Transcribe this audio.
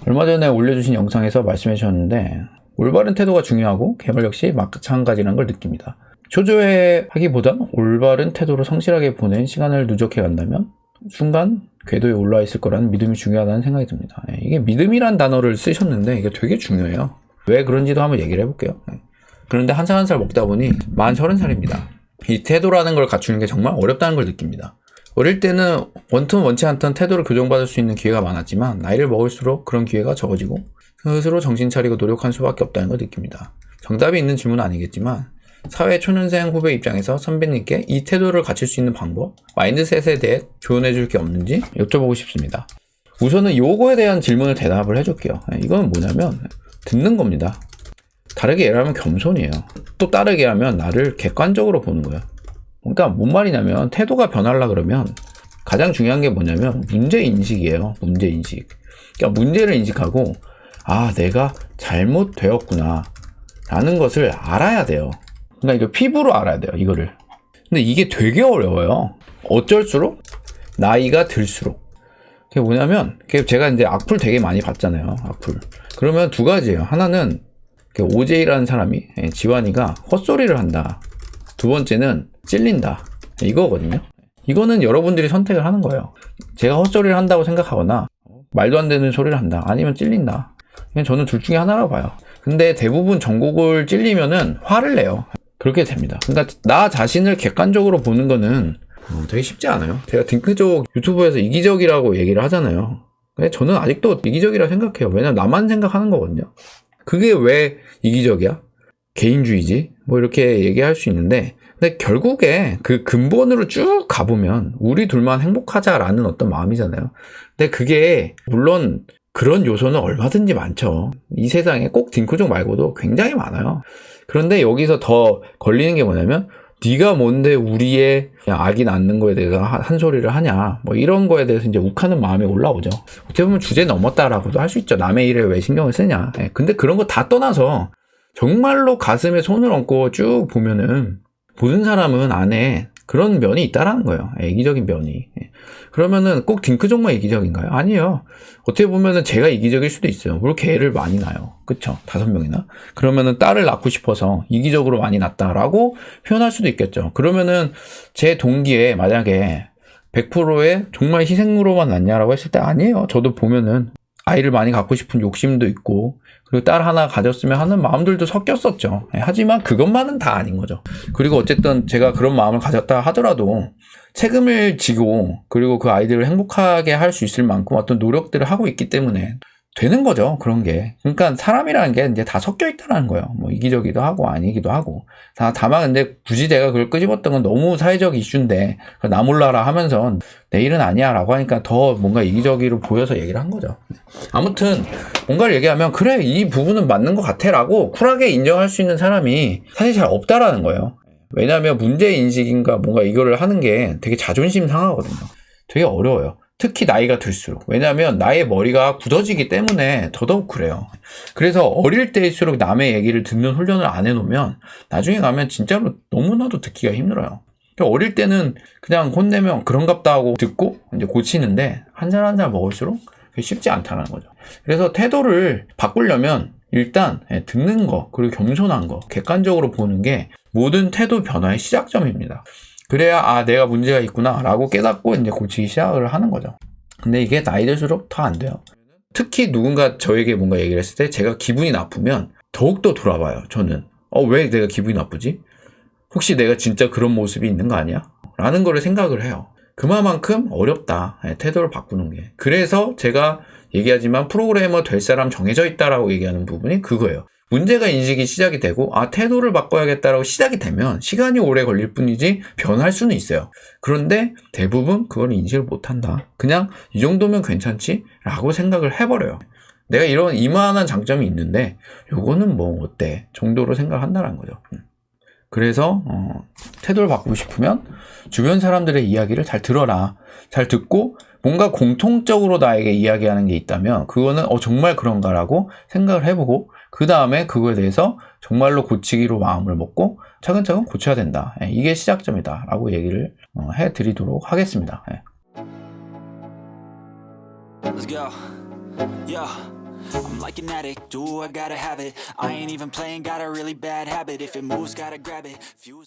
얼마 전에 올려주신 영상에서 말씀해 주셨는데 올바른 태도가 중요하고 개발 역시 마찬가지라는 걸 느낍니다. 초조해하기보단 올바른 태도로 성실하게 보낸 시간을 누적해 간다면 순간 궤도에 올라와 있을 거라는 믿음이 중요하다는 생각이 듭니다. 이게 믿음이란 단어를 쓰셨는데 이게 되게 중요해요. 왜 그런지도 한번 얘기를 해볼게요. 그런데 한 살 한 살 먹다 보니 만 30살입니다. 이 태도라는 걸 갖추는 게 정말 어렵다는 걸 느낍니다. 어릴 때는 원튼 원치 않던 태도를 교정받을 수 있는 기회가 많았지만 나이를 먹을수록 그런 기회가 적어지고 스스로 정신 차리고 노력할 수밖에 없다는 걸 느낍니다. 정답이 있는 질문은 아니겠지만 사회 초년생 후배 입장에서 선배님께 이 태도를 갖출 수 있는 방법, 마인드셋에 대해 조언해 줄 게 없는지 여쭤보고 싶습니다. 우선은 요거에 대한 질문을 대답을 해줄게요. 이건 뭐냐면 듣는 겁니다. 다르게 얘기하면 겸손이에요. 또 다르게 하면 나를 객관적으로 보는 거예요. 그러니까 뭔 말이냐면 태도가 변하려고 그러면 가장 중요한 게 뭐냐면 문제인식이에요. 문제인식. 그러니까 문제를 인식하고 아 내가 잘못되었구나 라는 것을 알아야 돼요. 그러니까 이거 피부로 알아야 돼요. 이거를. 근데 이게 되게 어려워요. 어쩔수록 나이가 들수록. 그게 뭐냐면 제가 이제 악플 되게 많이 봤잖아요. 악플. 그러면 두 가지예요. 하나는 OJ라는 사람이 지환이가 헛소리를 한다. 두 번째는 찔린다. 이거거든요. 이거는 여러분들이 선택을 하는 거예요. 제가 헛소리를 한다고 생각하거나 말도 안 되는 소리를 한다. 아니면 찔린다. 그냥 저는 둘 중에 하나라고 봐요. 근데 대부분 전곡을 찔리면은 화를 내요. 그렇게 됩니다. 그러니까 나 자신을 객관적으로 보는 거는 되게 쉽지 않아요. 제가 딩크족 유튜브에서 이기적이라고 얘기를 하잖아요. 근데 저는 아직도 이기적이라고 생각해요. 왜냐면 나만 생각하는 거거든요. 그게 왜 이기적이야? 개인주의지? 뭐 이렇게 얘기할 수 있는데 근데 결국에 그 근본으로 쭉 가보면 우리 둘만 행복하자라는 어떤 마음이잖아요. 근데 그게 물론 그런 요소는 얼마든지 많죠. 이 세상에 꼭 딩크족 말고도 굉장히 많아요. 그런데 여기서 더 걸리는 게 뭐냐면 네가 뭔데 우리의 악이 낳는 거에 대해서 한 소리를 하냐 뭐 이런 거에 대해서 이제 욱하는 마음이 올라오죠. 어떻게 보면 주제 넘었다라고도 할 수 있죠. 남의 일에 왜 신경을 쓰냐. 근데 그런 거 다 떠나서 정말로 가슴에 손을 얹고 쭉 보면은 모든 사람은 안에 그런 면이 있다라는 거예요. 이기적인 면이. 그러면은 꼭 딩크족만 이기적인가요? 아니에요. 어떻게 보면은 제가 이기적일 수도 있어요. 물론 개를 많이 낳아요. 그쵸? 5명이나. 그러면은 딸을 낳고 싶어서 이기적으로 많이 낳았다라고 표현할 수도 있겠죠. 그러면은 제 동기에 만약에 100%의 정말 희생으로만 낳냐라고 했을 때 아니에요. 저도 보면은 아이를 많이 갖고 싶은 욕심도 있고 그리고 딸 하나 가졌으면 하는 마음들도 섞였었죠. 하지만 그것만은 다 아닌 거죠. 그리고 어쨌든 제가 그런 마음을 가졌다 하더라도 책임을 지고 그리고 그 아이들을 행복하게 할 수 있을 만큼 어떤 노력들을 하고 있기 때문에 되는 거죠. 그런 게. 그러니까 사람이라는 게 이제 다 섞여 있다는 거예요. 뭐 이기적이기도 하고 아니기도 하고. 다만 근데 굳이 제가 그걸 끄집었던 건 너무 사회적 이슈인데 나 몰라라 하면서 내 일은 아니야 라고 하니까 더 뭔가 이기적으로 보여서 얘기를 한 거죠. 아무튼 뭔가를 얘기하면 그래 이 부분은 맞는 것 같아 라고 쿨하게 인정할 수 있는 사람이 사실 잘 없다라는 거예요. 왜냐하면 문제인식인가 뭔가 이거를 하는 게 되게 자존심 상하거든요. 되게 어려워요. 특히 나이가 들수록. 왜냐하면 나의 머리가 굳어지기 때문에 더더욱 그래요. 그래서 어릴 때일수록 남의 얘기를 듣는 훈련을 안 해놓으면 나중에 가면 진짜로 너무나도 듣기가 힘들어요. 어릴 때는 그냥 혼내면 그런갑다 하고 듣고 이제 고치는데 한 살 한 살 먹을수록 그게 쉽지 않다는 거죠. 그래서 태도를 바꾸려면 일단 듣는 거 그리고 겸손한 거 객관적으로 보는 게 모든 태도 변화의 시작점입니다. 그래야 아 내가 문제가 있구나 라고 깨닫고 이제 고치기 시작을 하는 거죠. 근데 이게 나이 들수록 더 안 돼요. 특히 누군가 저에게 뭔가 얘기를 했을 때 제가 기분이 나쁘면 더욱더 돌아봐요. 저는 왜 내가 기분이 나쁘지? 혹시 내가 진짜 그런 모습이 있는 거 아니야? 라는 거를 생각을 해요. 그만큼 어렵다. 태도를 바꾸는 게. 그래서 제가 얘기하지만 프로그래머 될 사람 정해져 있다라고 얘기하는 부분이 그거예요. 문제가 인식이 시작이 되고 태도를 바꿔야겠다라고 시작이 되면 시간이 오래 걸릴 뿐이지 변할 수는 있어요. 그런데 대부분 그걸 인식을 못한다. 그냥 이 정도면 괜찮지? 라고 생각을 해버려요. 내가 이런 이만한 장점이 있는데 요거는 뭐 어때? 정도로 생각을 한다는 거죠. 그래서 태도를 바꾸고 싶으면 주변 사람들의 이야기를 잘 들어라. 잘 듣고 뭔가 공통적으로 나에게 이야기하는 게 있다면 그거는 정말 그런가라고 생각을 해보고 그 다음에 그거에 대해서 정말로 고치기로 마음을 먹고 차근차근 고쳐야 된다. 이게 시작점이다 라고 얘기를 해드리도록 하겠습니다. Let's go. Yeah. I'm like an addict, do I gotta have it. I ain't even playing, got a really bad habit. If it moves, gotta grab it. Fuse